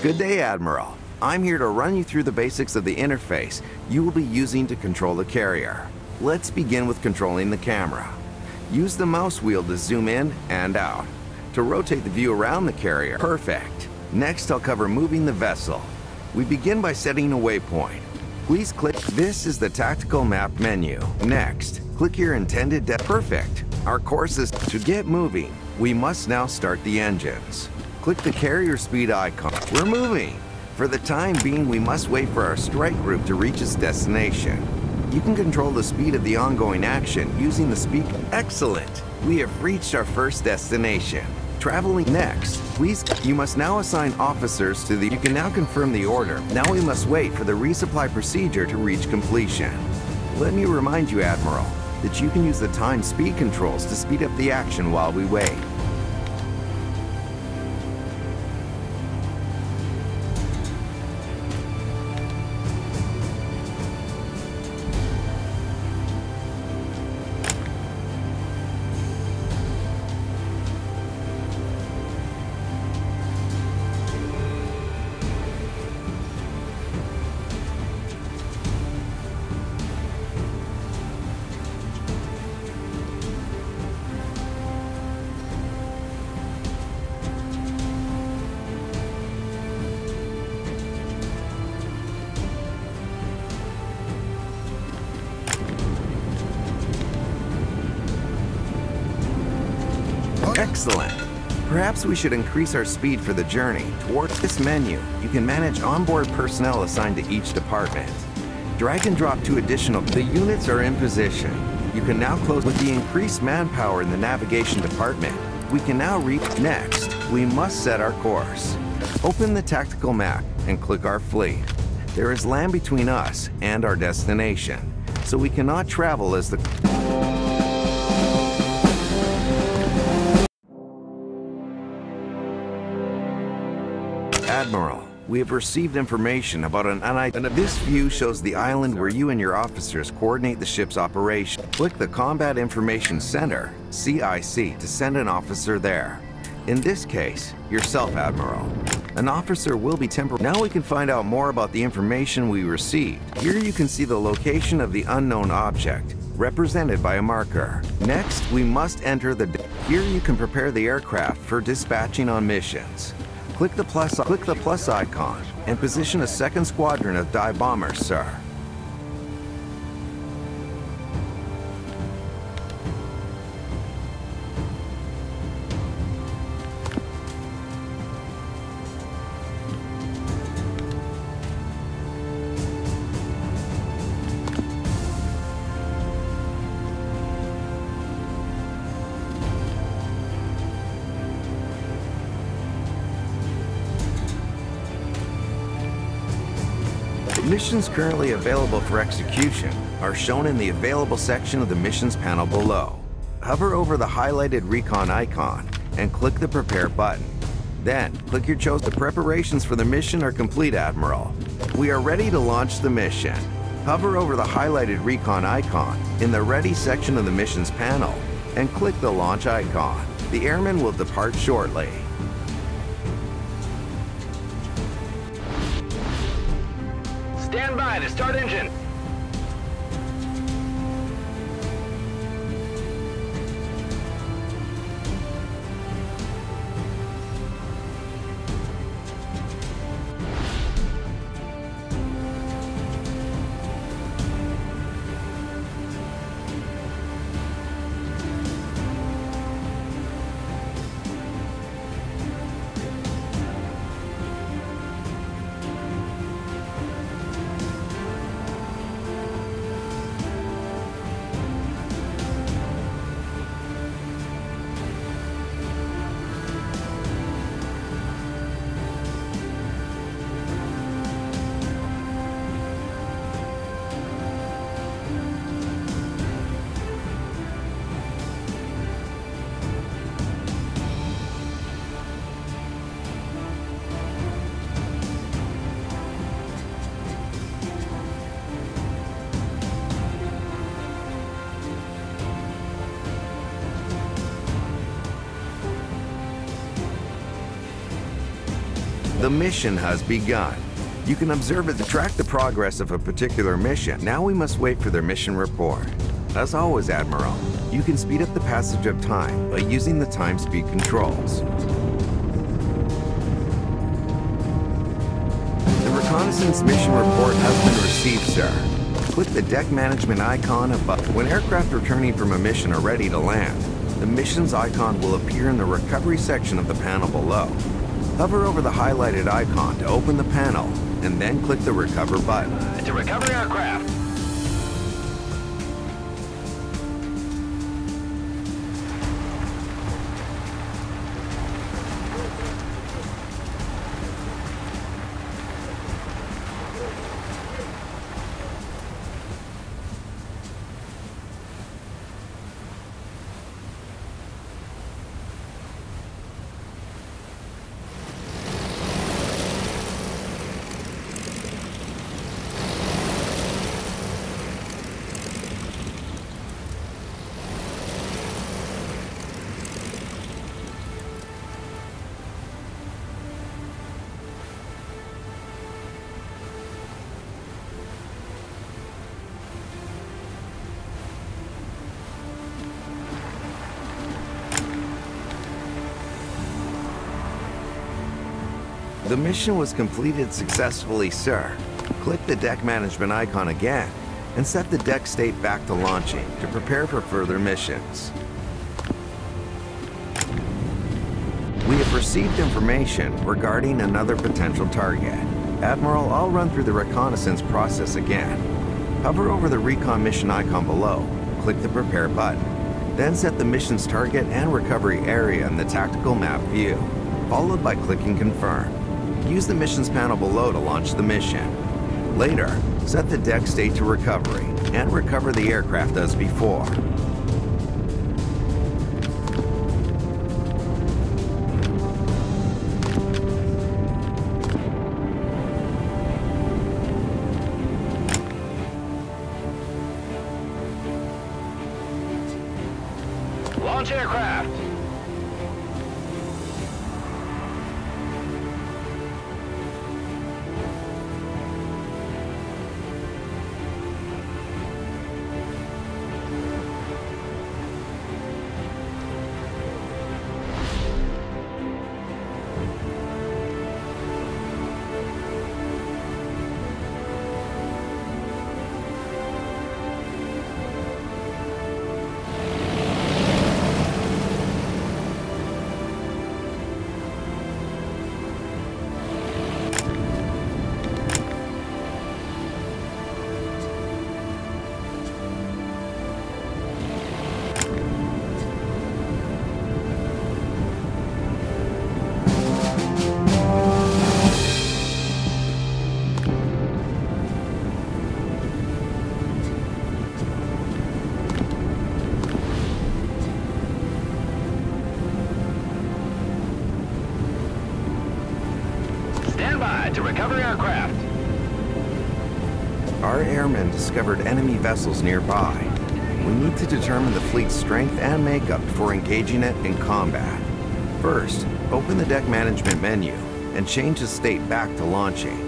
Good day, Admiral. I'm here to run you through the basics of the interface you will be using to control the carrier. Let's begin with controlling the camera. Use the mouse wheel to zoom in and out. To rotate the view around the carrier, perfect. Next, I'll cover moving the vessel. We begin by setting a waypoint. Please click. This is the tactical map menu. Next, click your intended perfect. Our course is to get moving. We must now start the engines. Click the carrier speed icon. We're moving. For the time being, we must wait for our strike group to reach its destination. You can control the speed of the ongoing action using the speed. Excellent! We have reached our first destination. Traveling next, please, you must now assign officers to the. You can now confirm the order. Now we must wait for the resupply procedure to reach completion. Let me remind you, Admiral, that you can use the time speed controls to speed up the action while we wait. Excellent. Perhaps we should increase our speed for the journey. Towards this menu, you can manage onboard personnel assigned to each department. Drag and drop 2 additional. The units are in position. You can now close with the increased manpower in the navigation department. We can now reach. Next, we must set our course. Open the tactical map and click our fleet. There is land between us and our destination, so we cannot travel as the. Admiral, we have received information about an unidentified. This view shows the island where you and your officers coordinate the ship's operation. Click the Combat Information Center, CIC, to send an officer there. In this case, yourself, Admiral. An officer will be temporary. Now we can find out more about the information we received. Here you can see the location of the unknown object, represented by a marker. Next, we must enter the. Here you can prepare the aircraft for dispatching on missions. Click the plus icon and position a second squadron of dive bombers, sir. Missions currently available for execution are shown in the available section of the missions panel below. Hover over the highlighted recon icon and click the prepare button. Then click your chosen. The preparations for the mission are complete, Admiral. We are ready to launch the mission. Hover over the highlighted recon icon in the ready section of the missions panel and click the launch icon. The airman will depart shortly. Stand by to start engine. The mission has begun. You can observe it to track the progress of a particular mission. Now we must wait for their mission report. As always, Admiral, you can speed up the passage of time by using the time speed controls. The reconnaissance mission report has been received, sir. Click the deck management icon above. When aircraft returning from a mission are ready to land, the mission's icon will appear in the recovery section of the panel below. Hover over the highlighted icon to open the panel, and then click the recover button. To recover aircraft. The mission was completed successfully, sir. Click the deck management icon again and set the deck state back to launching to prepare for further missions. We have received information regarding another potential target. Admiral, I'll run through the reconnaissance process again. Hover over the recon mission icon below, click the prepare button, then set the mission's target and recovery area in the tactical map view, followed by clicking confirm. Use the missions panel below to launch the mission. Later, set the deck state to recovery and recover the aircraft as before. Launch aircraft. To recover aircraft. Our airmen discovered enemy vessels nearby. We need to determine the fleet's strength and makeup before engaging it in combat. First, open the deck management menu and change the state back to launching.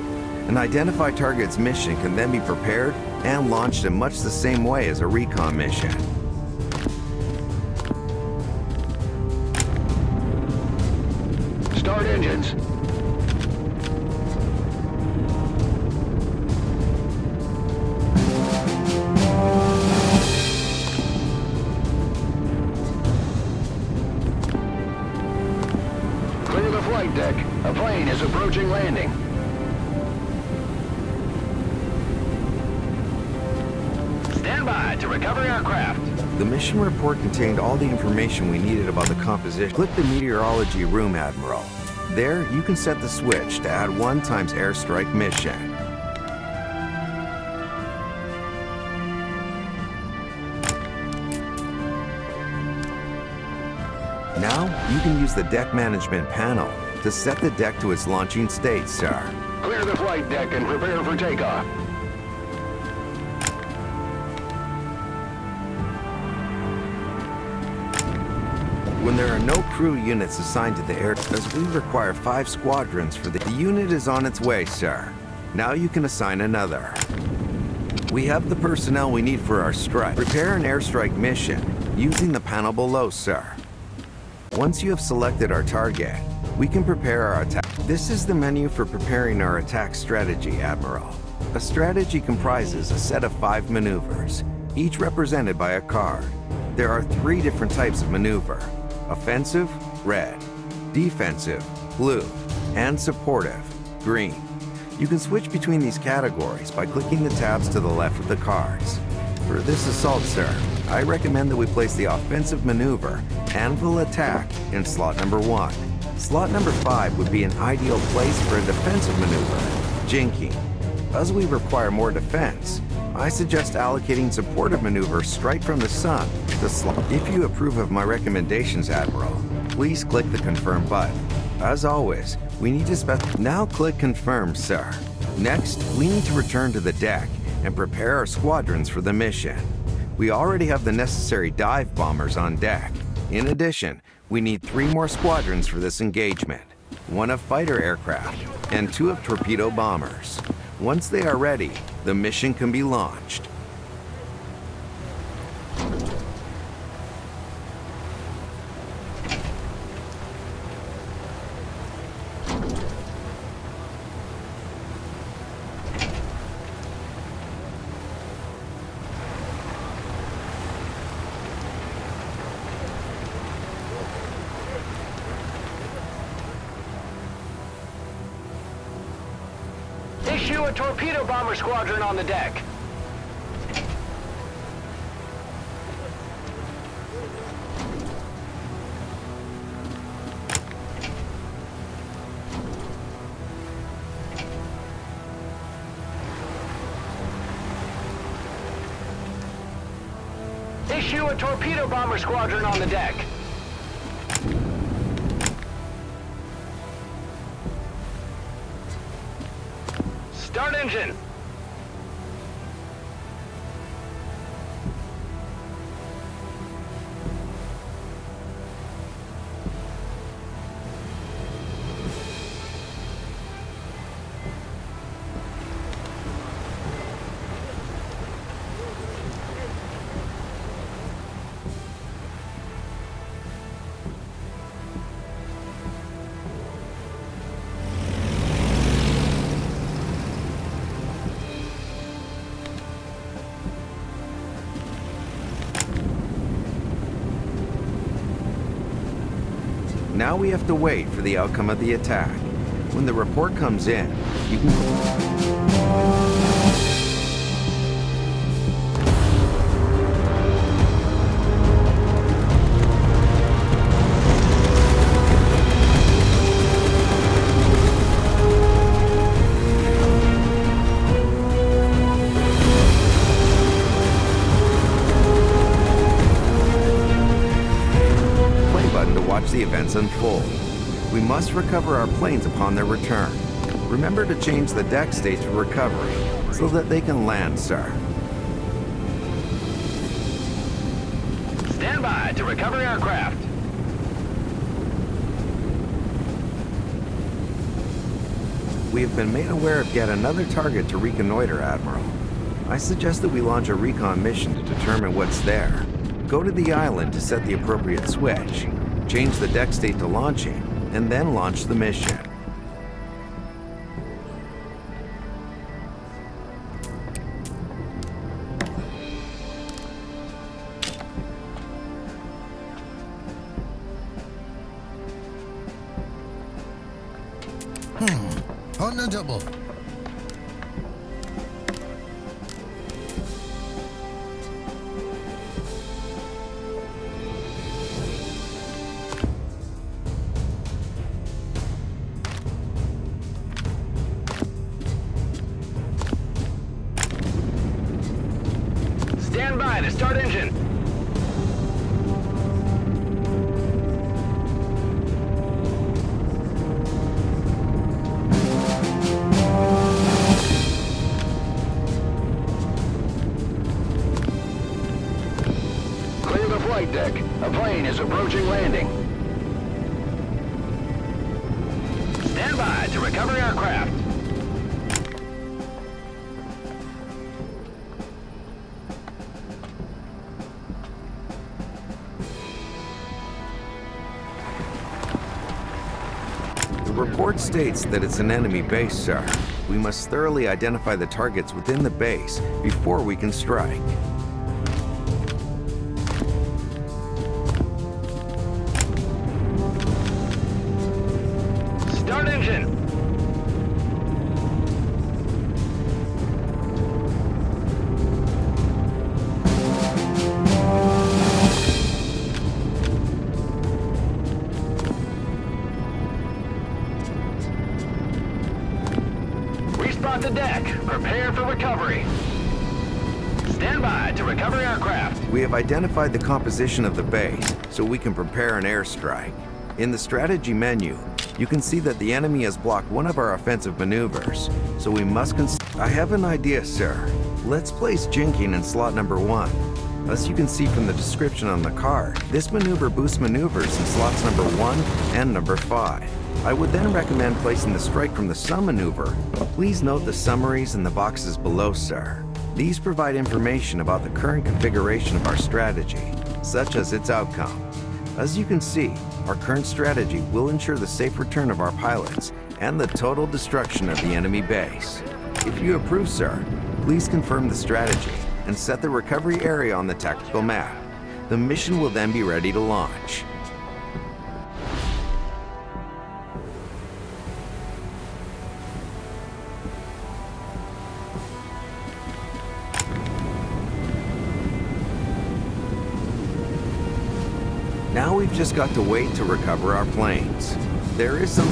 An identified target's mission can then be prepared and launched in much the same way as a recon mission. Start engines. Clear the flight deck. A plane is approaching landing. Stand by to recover aircraft. The mission report contained all the information we needed about the composition. Click the meteorology room, Admiral. There, you can set the switch to add 1 times airstrike mission. Now, you can use the deck management panel to set the deck to its launching state, sir. Clear the flight deck and prepare for takeoff. When there are no crew units assigned to the air, as we require 5 squadrons for the unit is on its way, sir. Now you can assign another. We have the personnel we need for our strike. Prepare an airstrike mission using the panel below, sir. Once you have selected our target, we can prepare our attack. This is the menu for preparing our attack strategy, Admiral. A strategy comprises a set of 5 maneuvers, each represented by a card. There are 3 different types of maneuver: offensive, red; defensive, blue; and supportive, green. You can switch between these categories by clicking the tabs to the left of the cards. For this assault, sir, I recommend that we place the offensive maneuver, Anvil Attack, in slot number 1. Slot number 5 would be an ideal place for a defensive maneuver, Jinking. As we require more defense, I suggest allocating supportive maneuver Strike from the Sun to slot. If you approve of my recommendations, Admiral, please click the Confirm button. As always, we need to now click Confirm, sir. Next, we need to return to the deck and prepare our squadrons for the mission. We already have the necessary dive bombers on deck. In addition, we need 3 more squadrons for this engagement, 1 of fighter aircraft and 2 of torpedo bombers. Once they are ready, the mission can be launched. Issue a torpedo bomber squadron on the deck. Issue a torpedo bomber squadron on the deck. Start engine. Now we have to wait for the outcome of the attack. When the report comes in, you can... the events unfold. We must recover our planes upon their return. Remember to change the deck state to recovery so that they can land, sir. Stand by to recover aircraft. We have been made aware of yet another target to reconnoiter, Admiral. I suggest that we launch a recon mission to determine what's there. Go to the island to set the appropriate switch, change the deck state to launching, and then launch the mission. On the double. Stand by to start engine. flight deck. A plane is approaching landing. Stand by to recover aircraft. The report states that it's an enemy base, sir. We must thoroughly identify the targets within the base before we can strike. Start engine. Respot the deck. Prepare for recovery. Stand by to recover aircraft. We have identified the composition of the base, so we can prepare an airstrike. In the strategy menu, you can see that the enemy has blocked one of our offensive maneuvers, so we must I have an idea, sir. Let's place jinking in slot number 1. As you can see from the description on the card, this maneuver boosts maneuvers in slots number 1 and number 5. I would then recommend placing the strike from the sun maneuver. Please note the summaries in the boxes below, sir. These provide information about the current configuration of our strategy, such as its outcome. As you can see, our current strategy will ensure the safe return of our pilots and the total destruction of the enemy base. If you approve, sir, please confirm the strategy and set the recovery area on the tactical map. The mission will then be ready to launch. Now we've just got to wait to recover our planes. There is some...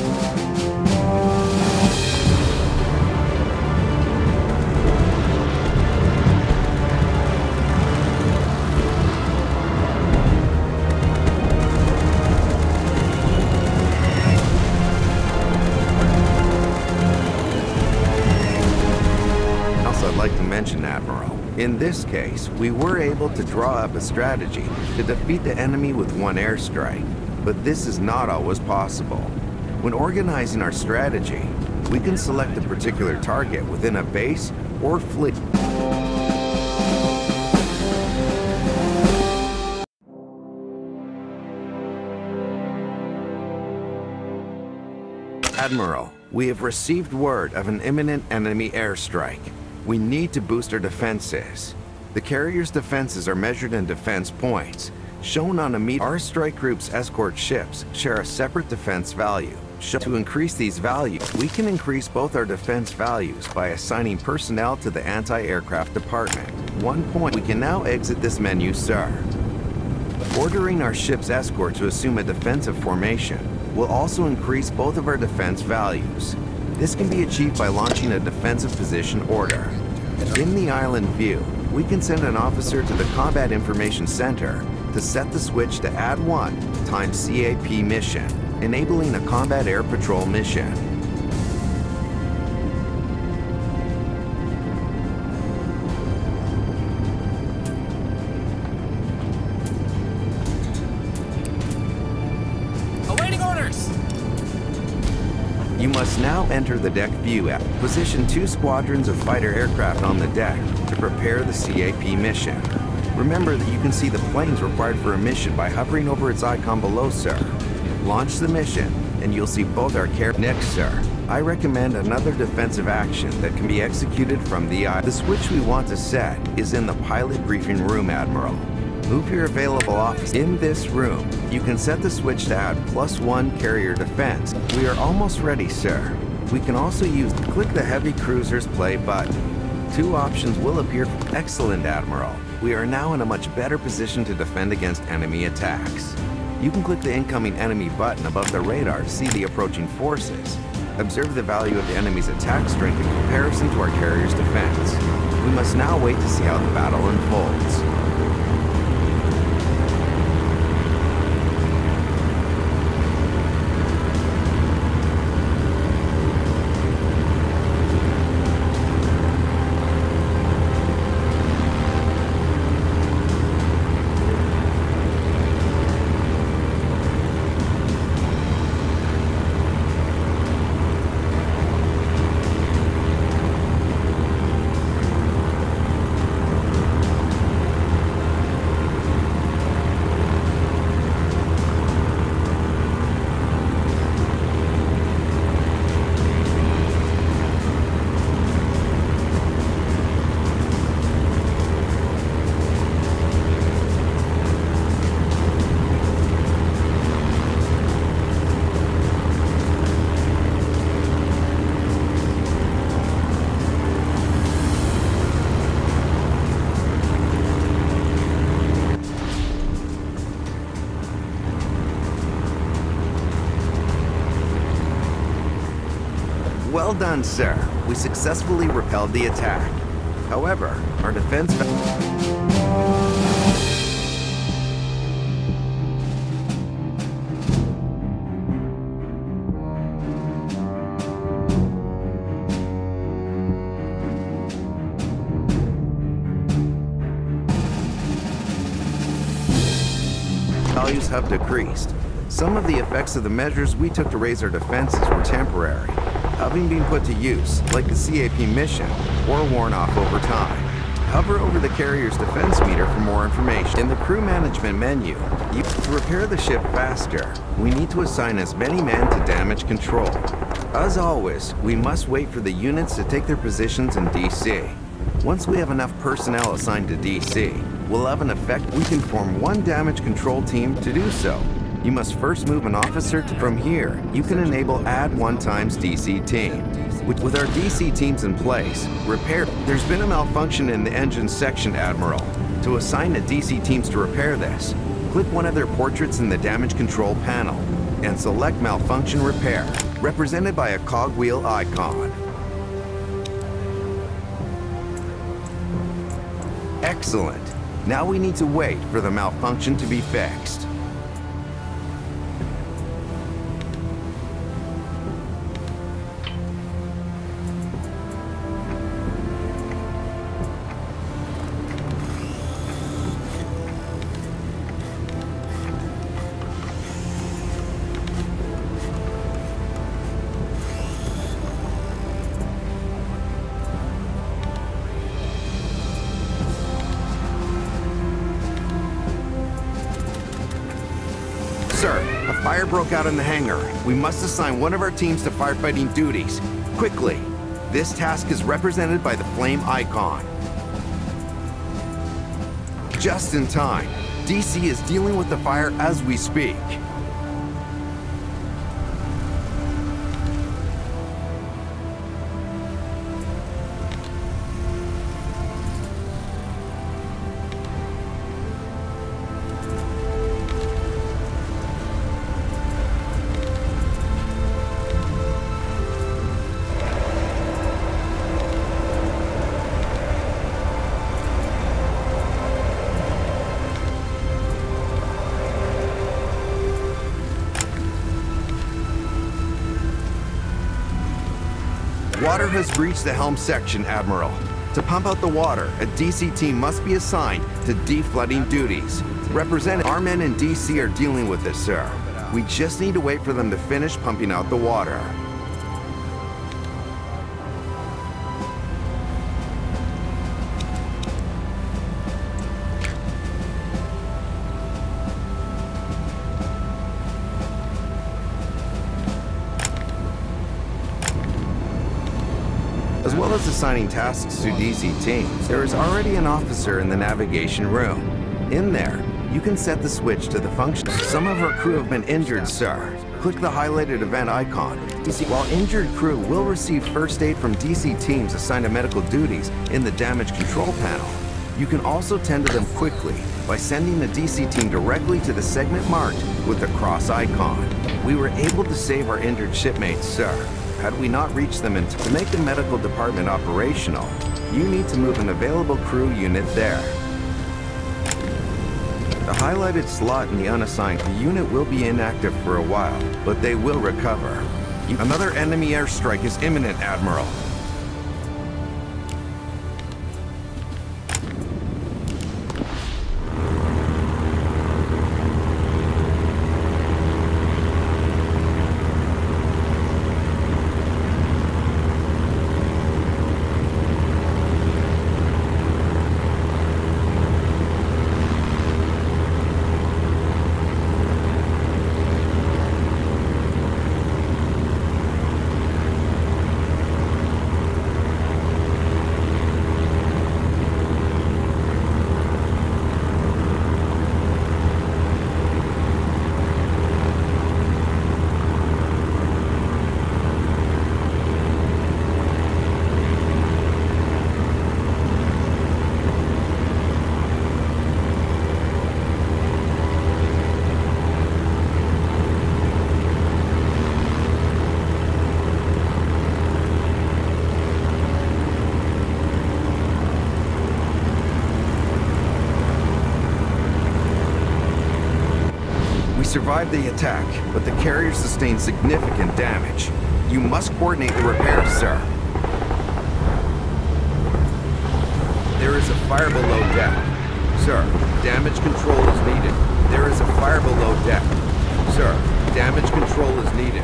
I'd like to mention, Admiral, in this case, we were able to draw up a strategy to defeat the enemy with one airstrike, but this is not always possible. When organizing our strategy, we can select a particular target within a base or fleet. Admiral, we have received word of an imminent enemy airstrike. We need to boost our defenses. The carrier's defenses are measured in defense points. Shown on a meter, our strike group's escort ships share a separate defense value. To increase these values, we can increase both our defense values by assigning personnel to the anti-aircraft department. 1 point. We can now exit this menu, sir. Ordering our ship's escort to assume a defensive formation will also increase both of our defense values. This can be achieved by launching a defensive position order. In the island view, we can send an officer to the Combat Information Center to set the switch to Add 1 times CAP mission, enabling a combat air patrol mission. Awaiting orders! You must now enter the deck view app. Position 2 squadrons of fighter aircraft on the deck to prepare the CAP mission. Remember that you can see the planes required for a mission by hovering over its icon below, sir. Launch the mission, and you'll see both our Next, sir, I recommend another defensive action that can be executed from the The switch we want to set is in the pilot briefing room, Admiral. Move your available office. In this room, you can set the switch to add +1 carrier defense. We are almost ready, sir. We can also click the heavy cruisers play button. 2 options will appear. Excellent, Admiral. We are now in a much better position to defend against enemy attacks. You can click the incoming enemy button above the radar to see the approaching forces. Observe the value of the enemy's attack strength in comparison to our carrier's defense. We must now wait to see how the battle unfolds. done, sir. We successfully repelled the attack. However, our defense... values have decreased. Some of the effects of the measures we took to raise our defenses were temporary, having been put to use, like the CAP mission, or worn off over time. Hover over the carrier's defense meter for more information. In the crew management menu, to repair the ship faster, we need to assign as many men to damage control. As always, we must wait for the units to take their positions in DC. Once we have enough personnel assigned to DC, we'll have an effect. We can form one damage control team to do so. You must first move an officer from here. You can enable add 1 times DC team. With our DC teams in place, there's been a malfunction in the engine section, Admiral. To assign the DC teams to repair this, click one of their portraits in the damage control panel and select malfunction repair, represented by a cogwheel icon. Excellent. Now we need to wait for the malfunction to be fixed. Sir, a fire broke out in the hangar. We must assign one of our teams to firefighting duties. Quickly. This task is represented by the flame icon. Just in time. DC is dealing with the fire as we speak. Water has breached the helm section, Admiral. To pump out the water, a DC team must be assigned to deflooding duties. Our men in DC are dealing with this, sir. We just need to wait for them to finish pumping out the water. As well as assigning tasks to DC teams, there is already an officer in the navigation room. In there, you can set the switch to the function. Some of our crew have been injured, sir. Click the highlighted event icon. While injured crew will receive first aid from DC teams assigned to medical duties in the damage control panel, you can also tend to them quickly by sending the DC team directly to the segment marked with the cross icon. We were able to save our injured shipmates, sir. Had we not reached them to make the medical department operational, you need to move an available crew unit there. The highlighted slot in the unassigned unit will be inactive for a while, but they will recover. Another enemy airstrike is imminent, Admiral. survived the attack, but the carrier sustained significant damage. You must coordinate the repairs, sir. There is a fire below deck. Sir, damage control is needed. There is a fire below deck. Sir, damage control is needed.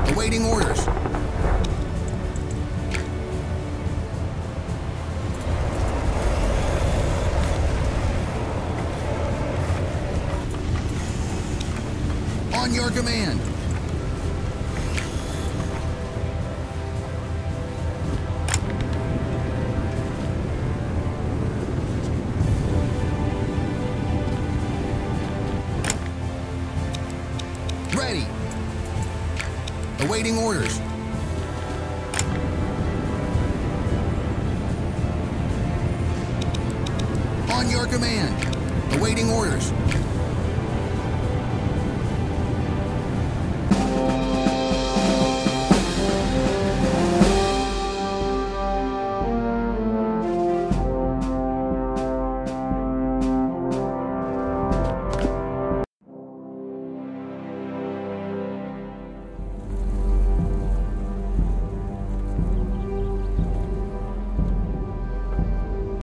Awaiting orders. On your command. Ready. Awaiting orders. On your command. Awaiting orders.